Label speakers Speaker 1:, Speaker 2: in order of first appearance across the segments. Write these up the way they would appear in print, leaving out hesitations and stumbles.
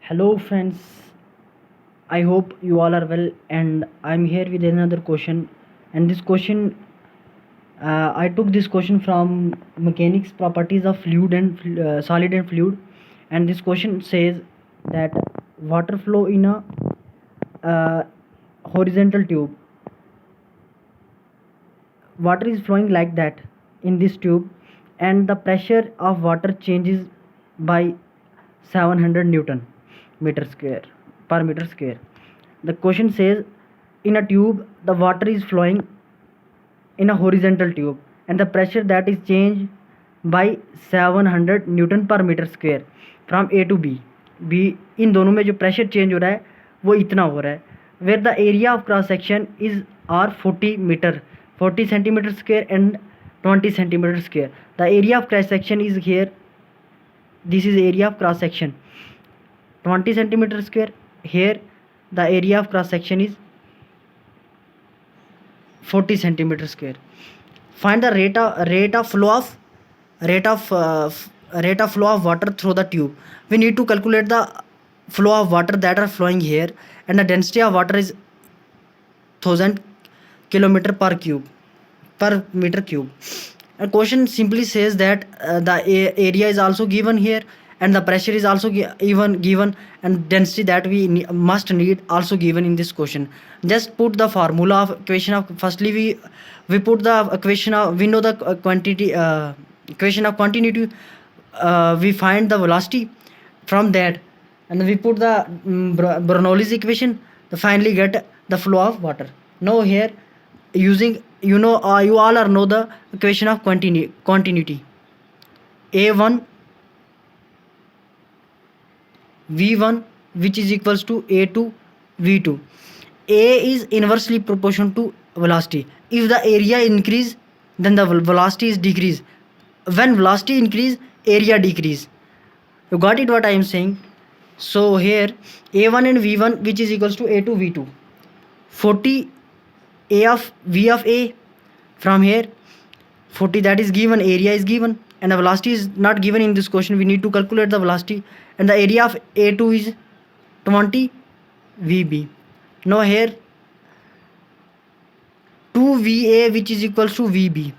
Speaker 1: Hello, friends. I hope you all are well, and I'm here with another question. And this question, I took this question from mechanics properties of fluid and solid and fluid, and this question says that water flow in a uh, horizontal tube. Water is flowing like that in this tube, and the pressure of water changes by 700 Newton meter square per meter square. The question says in a tube the water is flowing in a horizontal tube and the pressure that is changed by 700 Newton per meter square from A to B. इन दोनों में जो pressure change हो रहा है वो इतना हो रहा है. Where the area of cross section is are 40 centimeter square and 20 centimeter square. The area of cross section is here. This is area of cross section 20 centimeter square. Here the area of cross section is 40 centimeter square. Find the rate of flow of water through the tube. We need to calculate the flow of water that are flowing here, and the density of water is 1000 kilometer per meter cube. A question simply says that the area is also given here, and the pressure is also given, and density that we must need also given in this question. Just put the formula of equation of, firstly we put the equation of, we know the quantity equation of continuity. We find the velocity from that, and we put the Bernoulli's equation to finally get the flow of water. Now here, using you all are know the equation of continuity. A1 V1 which is equals to A2 V2. A is inversely proportional to velocity. If the area increase, then the velocity is decrease. When velocity increase, area decrease. You got it what I am saying? So here A1 and V1 which is equals to A2 V2. 40 A of V of A, from here 40 that is given, area is given, and the velocity is not given in this question. We need to calculate the velocity, and the area of A2 is 20 VB. Now here 2 VA which is equals to VB.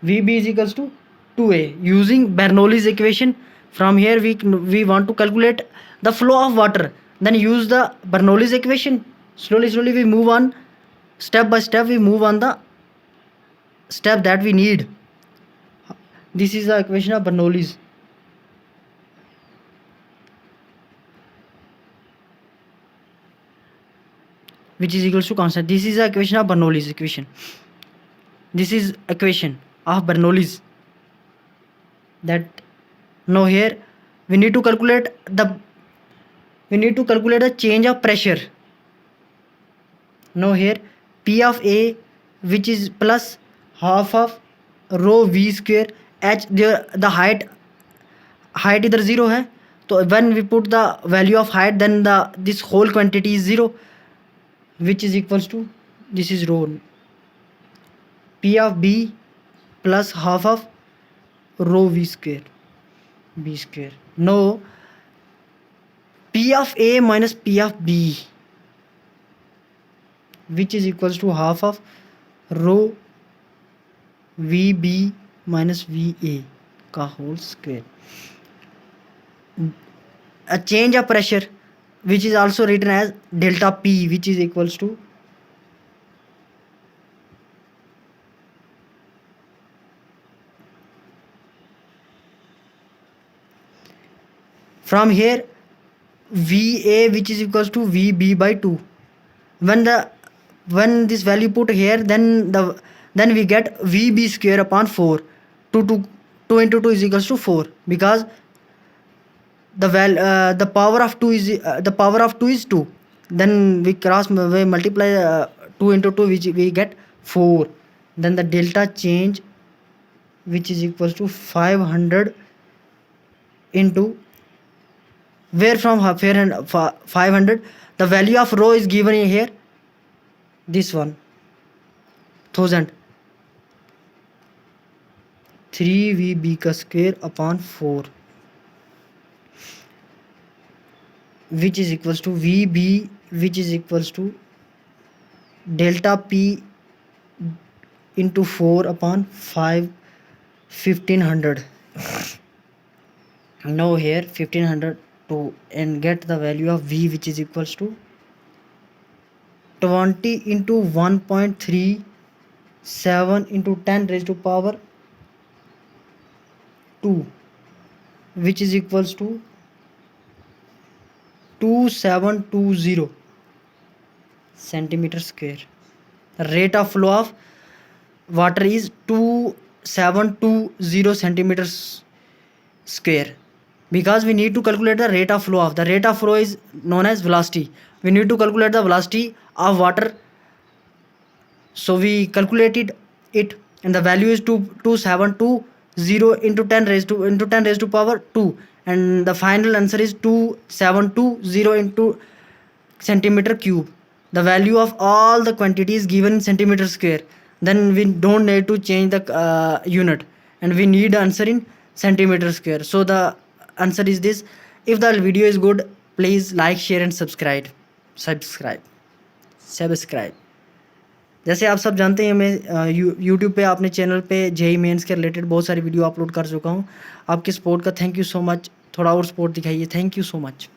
Speaker 1: VB is equals to 2A. Using Bernoulli's equation, from here we want to calculate the flow of water. Then use the Bernoulli's equation. Slowly we move on, step by step we move on the step that we need. This is the equation of Bernoulli's. Which is equals to constant. This is the equation of Bernoulli's equation. This is equation of Bernoulli's. That now here we need to calculate the change of pressure. Now here P of A which is plus half of rho V square h. The height इधर 0 है, तो when we put the value of height, then this whole quantity is 0, which is equals to, this is rho P of B plus half of rho V square B square. Now P of A minus P of B which is equals to half of rho VB minus VA का whole square. A change of pressure which is also written as delta P which is equals to from here VA which is equals to VB by 2. When this value put here, then we get VB square upon 4. 2 into 2 is equals to 4, because the power of 2 is 2. Then we multiply 2 into 2 which we get 4. Then the delta change which is equals to 500 into, where from 500 the value of rho is given here, this one 1000, 3 VB का square upon 4. which is equals to VB, which is equals to delta P into 4 upon 5 1500. Now here 1500 to and get the value of V, which is equals to 20 into 1.37 into 10 raised to power 2, which is equals to 2720 centimeter square. The rate of flow of water is 2720 centimeters square. Because we need to calculate the rate of flow of, the rate of flow is known as velocity. We need to calculate the velocity of water, so we calculated it, and the value is 2720 into 10 raised to power 2, and the final answer is 2720 into centimeter cube. The value of all the quantities given in centimeter square. Then we don't need to change the unit, and we need answer in centimeter square. So the answer is this. If the video is good, please like, share and subscribe. जैसे आप सब जानते हैं, मैं YouTube पे अपने channel पे JEE mains के रिलेटेड बहुत सारी वीडियो अपलोड कर चुका हूँ. आपके सपोर्ट का थैंक यू सो मच. थोड़ा और सपोर्ट दिखाइए. Thank you so much.